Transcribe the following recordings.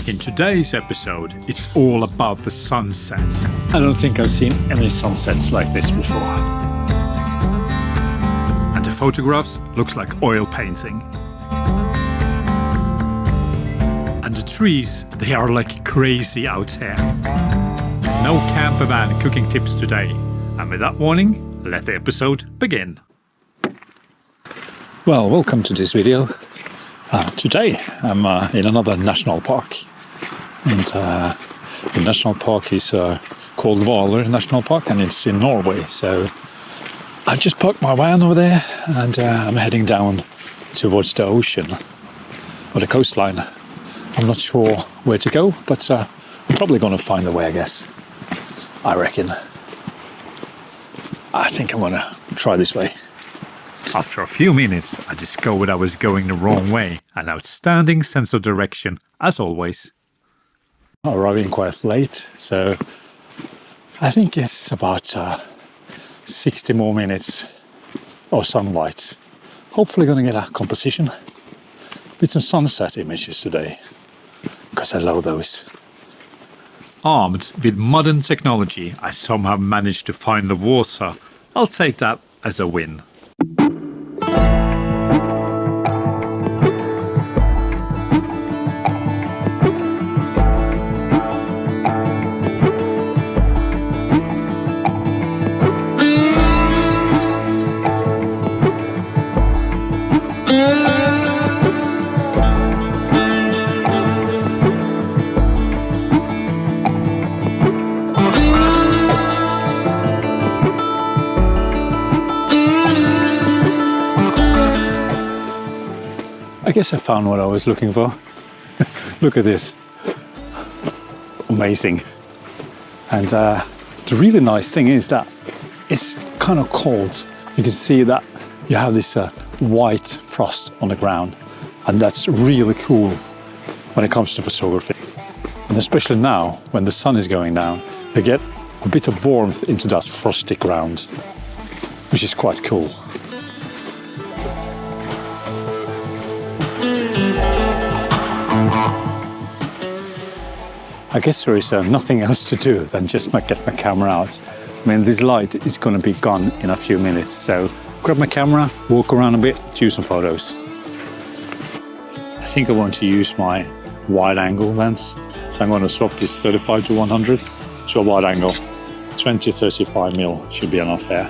In today's episode, it's all about the sunset. I don't think I've seen any sunsets like this before. And the photographs looks like oil painting. And the trees, they are like crazy out here. No campervan cooking tips today. And with that warning, let the episode begin. Well, welcome to this video. Today I'm in another national park. And the national park is called Hvaler National Park, and it's in Norway. So I just parked my van over there, and I'm heading down towards the ocean or the coastline. I'm not sure where to go, but I'm probably going to find a way, I guess. I reckon. I think I'm going to try this way. After a few minutes, I discovered I was going the wrong way. An outstanding sense of direction, as always. Arriving quite late, so I think it's about 60 more minutes of sunlight. Hopefully going to get a composition with some sunset images today, because I love those. Armed with modern technology, I somehow managed to find the water. I'll take that as a win. I guess I found what I was looking for. Look at this. Amazing. And the really nice thing is that it's kind of cold. You can see that you have this white frost on the ground. And that's really cool when it comes to photography. And especially now, when the sun is going down, you get a bit of warmth into that frosty ground, which is quite cool. I guess there is nothing else to do than just get my camera out. I mean, this light is going to be gone in a few minutes, so grab my camera, walk around a bit, do some photos. I think I want to use my wide angle lens, so I'm going to swap this 35 to 100 to a wide angle. 20-35mm should be enough there.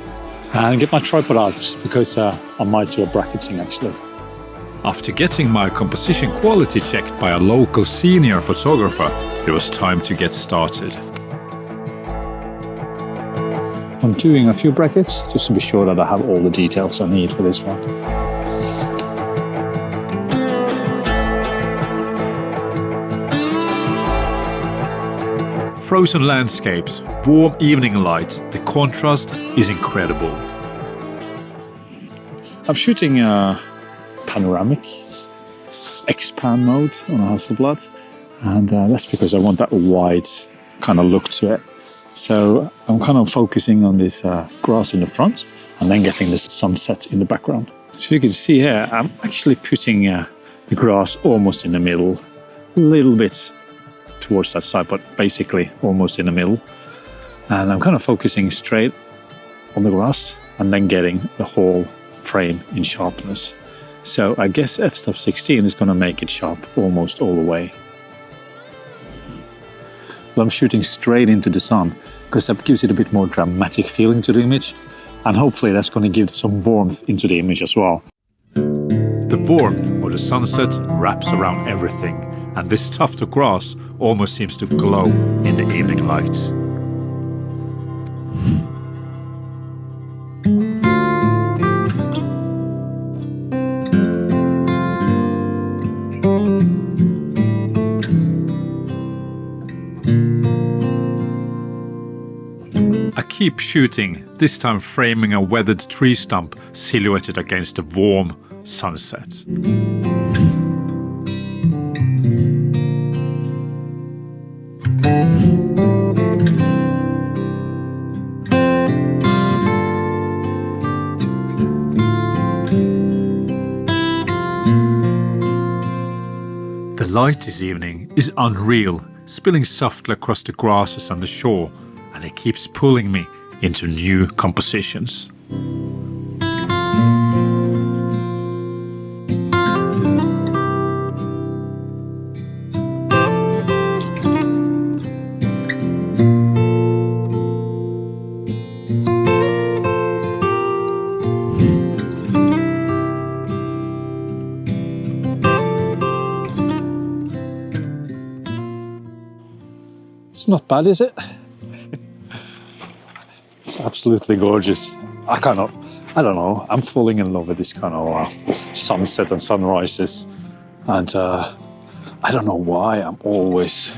And get my tripod out, because I might do a bracketing actually. After getting my composition quality checked by a local senior photographer, it was time to get started. I'm doing a few brackets just to be sure that I have all the details I need for this one. Frozen landscapes, warm evening light, the contrast is incredible. I'm shooting panoramic expand mode on a Hasselblad, and that's because I want that wide kind of look to it. So I'm kind of focusing on this grass in the front and then getting this sunset in the background. So you can see here I'm actually putting the grass almost in the middle, a little bit towards that side, but basically almost in the middle. And I'm kind of focusing straight on the grass and then getting the whole frame in sharpness. So I guess f-stop 16 is going to make it sharp almost all the way. Well, I'm shooting straight into the sun because that gives it a bit more dramatic feeling to the image, and hopefully that's going to give some warmth into the image as well. The warmth of the sunset wraps around everything, and this tuft of grass almost seems to glow in the evening light. I keep shooting, this time framing a weathered tree stump silhouetted against a warm sunset. light this evening is unreal, spilling softly across the grasses and the shore, and it keeps pulling me into new compositions. It's not bad, is it? It's absolutely gorgeous. I don't know, I'm falling in love with this kind of sunset and sunrises. And I don't know why I'm always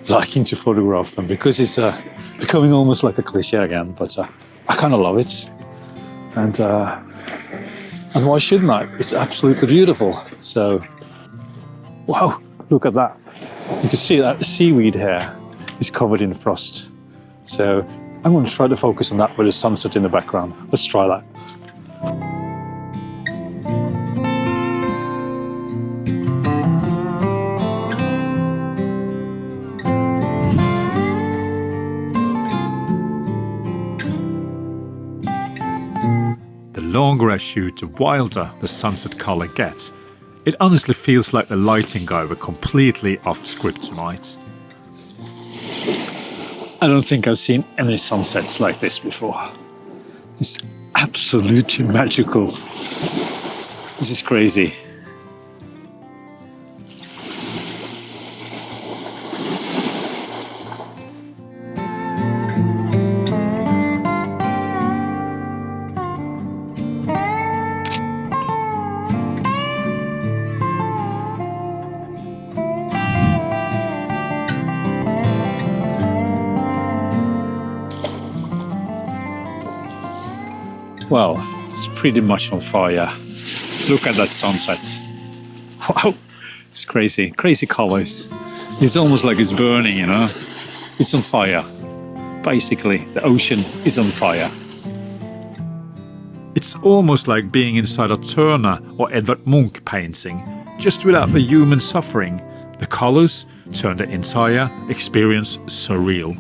liking to photograph them, because it's becoming almost like a cliche again, but I kind of love it. And why shouldn't I? It's absolutely beautiful. So, wow, look at that. You can see that the seaweed here is covered in frost. So I'm going to try to focus on that with the sunset in the background. Let's try that. The longer I shoot, the wilder the sunset color gets. It honestly feels like the lighting guy were completely off script tonight. I don't think I've seen any sunsets like this before. It's absolutely magical. This is crazy. Well, it's pretty much on fire. Look at that sunset. Wow, it's crazy, crazy colors. It's almost like it's burning, you know? It's on fire. Basically, the ocean is on fire. It's almost like being inside a Turner or Edvard Munch painting, just without the human suffering. The colors turn the entire experience surreal.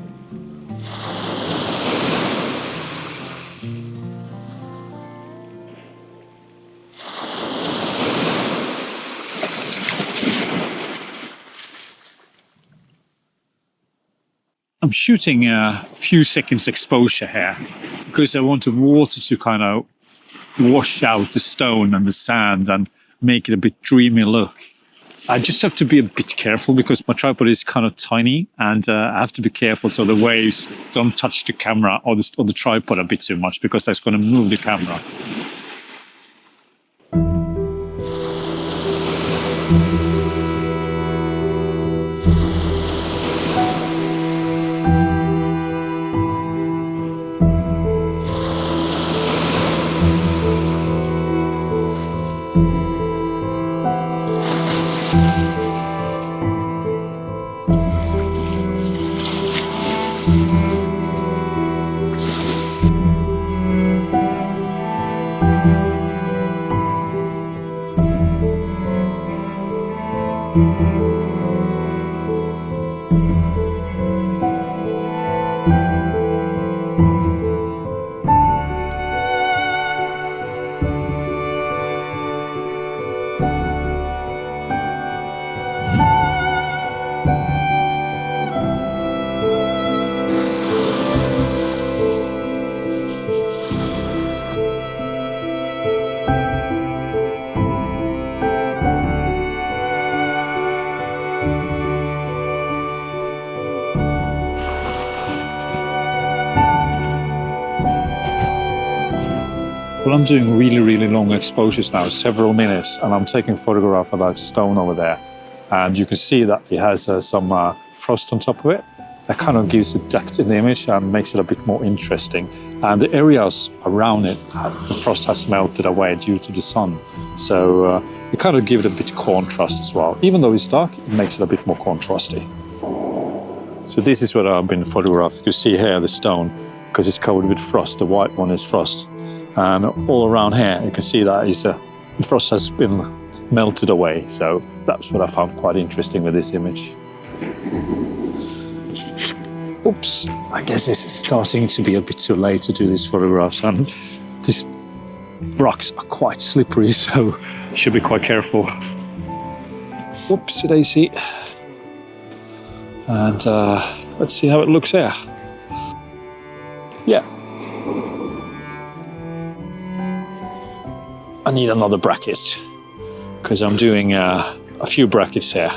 I'm shooting a few seconds exposure here because I want the water to kind of wash out the stone and the sand and make it a bit dreamy look. I just have to be a bit careful because my tripod is kind of tiny, and I have to be careful so the waves don't touch the camera or the tripod a bit too much, because that's going to move the camera. Well, I'm doing really long exposures now, several minutes, and I'm taking a photograph of that stone over there. And you can see that it has some frost on top of it. That kind of gives it depth in the image and makes it a bit more interesting. And the areas around it, the frost has melted away due to the sun. So it kind of gives it a bit of contrast as well. Even though it's dark, it makes it a bit more contrasty. So this is what I've been photographing. You see here the stone, because it's covered with frost. The white one is frost. And all around here, you can see that the frost has been melted away. So that's what I found quite interesting with this image. Oops, I guess it's starting to be a bit too late to do these photographs, and these rocks are quite slippery, so you should be quite careful. Whoops, daisy. And let's see how it looks here. Yeah. I need another bracket because I'm doing a few brackets here.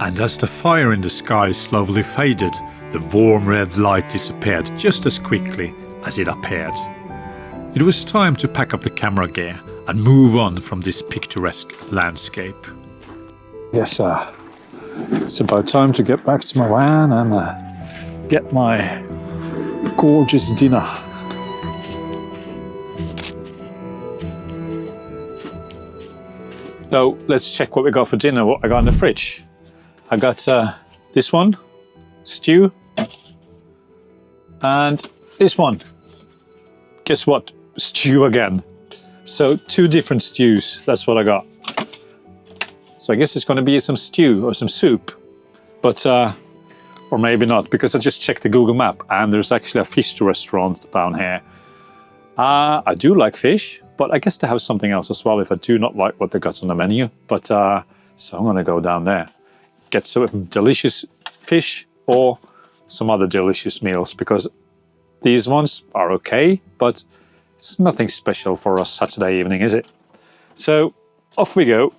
And as the fire in the sky slowly faded, the warm red light disappeared just as quickly as it appeared. It was time to pack up the camera gear and move on from this picturesque landscape. Yes, it's about time to get back to my van and get my gorgeous dinner. So let's check what we got for dinner, what I got in the fridge. I got this one, stew, and this one. Guess what? Stew again. So 2 different stews, that's what I got. So I guess it's going to be some stew or some soup, but or maybe not, because I just checked the Google map and there's actually a fish restaurant down here. I do like fish, but I guess they have something else as well if I do not like what they got on the menu. But so I'm going to go down there, get some delicious fish or some other delicious meals, because these ones are okay, but it's nothing special for a Saturday evening, is it? So off we go.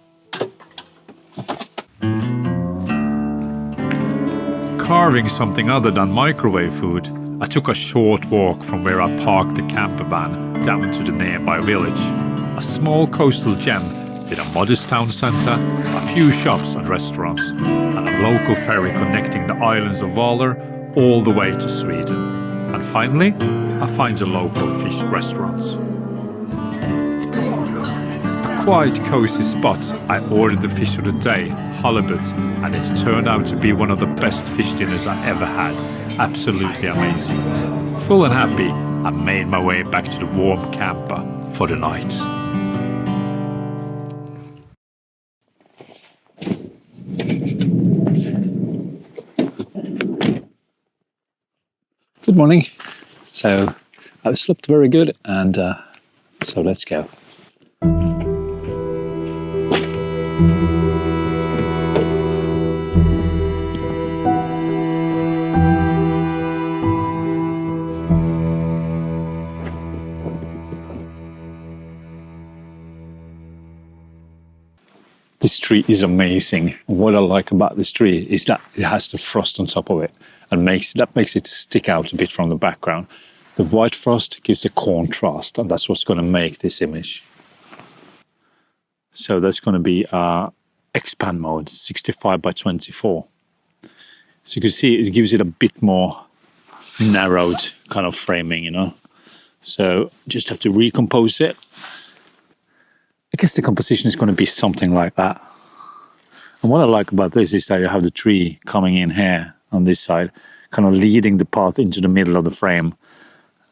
Carving something other than microwave food, I took a short walk from where I parked the campervan down to the nearby village. A small coastal gem with a modest town centre, a few shops and restaurants, and a local ferry connecting the islands of Hvaler all the way to Sweden. And finally, I find the local fish restaurants. A quite cozy spot, I ordered the fish of the day, halibut, and it turned out to be one of the best fish dinners I ever had. Absolutely amazing. Full and happy, I made my way back to the warm camper for the night. Good morning. So I've slept very good, and so let's go. This tree is amazing. What I like about this tree is that it has the frost on top of it and makes it stick out a bit from the background. The white frost gives a contrast, and that's what's going to make this image. So that's going to be expand mode, 65 by 24. So you can see it gives it a bit more narrowed kind of framing, you know. So just have to recompose it. I guess the composition is going to be something like that. And what I like about this is that you have the tree coming in here on this side, kind of leading the path into the middle of the frame,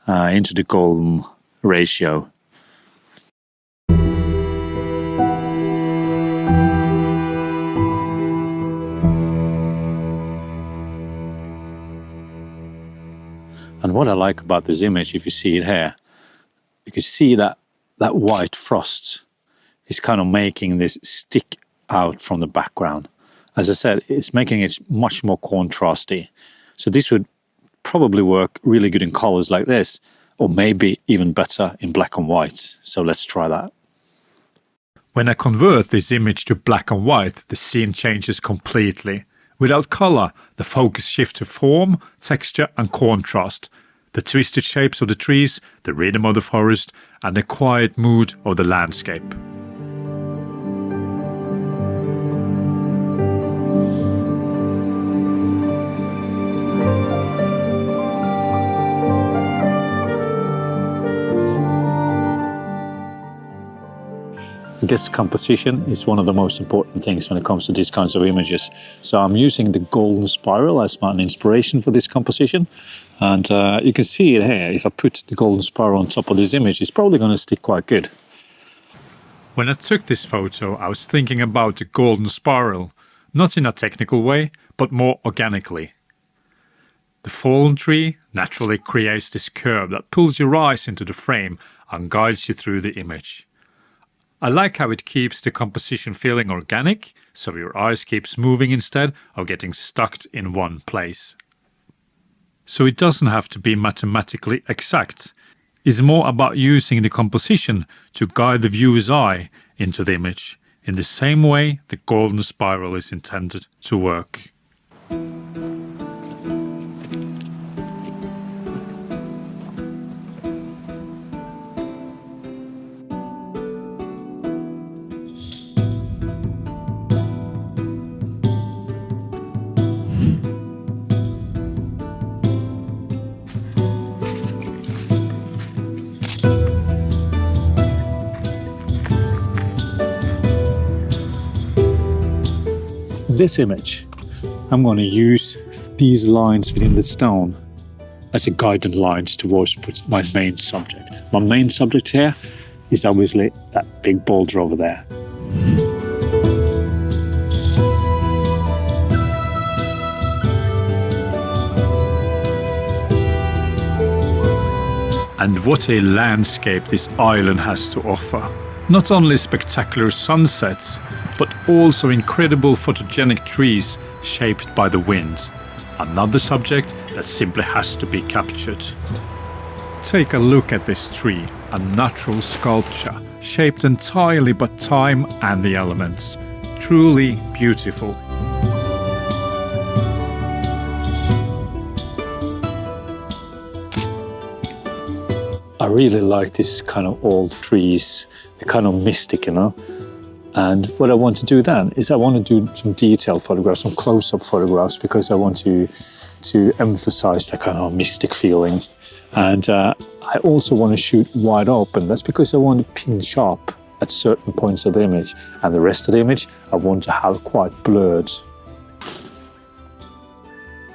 into the golden ratio. And what I like about this image, if you see it here, you can see that white frost is kind of making this stick out from the background. As I said, it's making it much more contrasty. So this would probably work really good in colors like this, or maybe even better in black and white. So let's try that. When I convert this image to black and white, the scene changes completely. Without color, the focus shifts to form, texture and contrast. The twisted shapes of the trees, the rhythm of the forest, and the quiet mood of the landscape. I guess composition is one of the most important things when it comes to these kinds of images. So I'm using the golden spiral as my inspiration for this composition. And you can see it here. If I put the golden spiral on top of this image, it's probably going to stick quite good. When I took this photo, I was thinking about the golden spiral, not in a technical way, but more organically. The fallen tree naturally creates this curve that pulls your eyes into the frame and guides you through the image. I like how it keeps the composition feeling organic, so your eyes keeps moving instead of getting stuck in one place. So it doesn't have to be mathematically exact. It's more about using the composition to guide the viewer's eye into the image, in the same way the golden spiral is intended to work. This image, I'm going to use these lines within the stone as a guiding lines towards my main subject. My main subject here is obviously that big boulder over there. And what a landscape this island has to offer. Not only spectacular sunsets, but also incredible photogenic trees shaped by the wind. Another subject that simply has to be captured. Take a look at this tree, a natural sculpture shaped entirely by time and the elements. Truly beautiful. I really like this kind of old trees, the kind of mystic, you know. And what I want to do then is I want to do some detail photographs, some close-up photographs, because I want to emphasize that kind of mystic feeling. And I also want to shoot wide open. That's because I want to pin sharp at certain points of the image. And the rest of the image, I want to have quite blurred.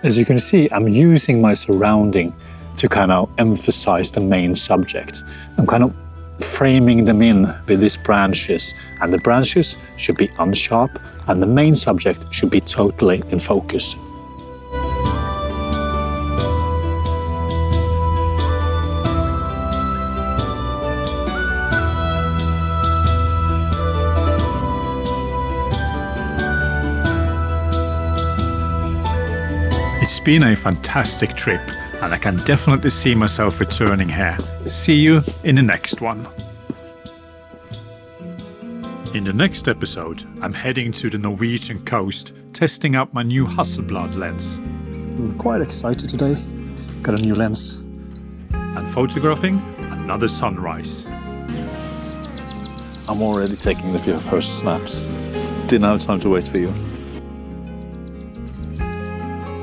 As you can see, I'm using my surrounding to kind of emphasize the main subject. I'm kind of framing them in with these branches, and the branches should be unsharp and the main subject should be totally in focus. It's been a fantastic trip, and I can definitely see myself returning here. See you in the next one. In the next episode, I'm heading to the Norwegian coast, testing out my new Hasselblad lens. I'm quite excited today. Got a new lens. And photographing another sunrise. I'm already taking the first snaps. Didn't have time to wait for you.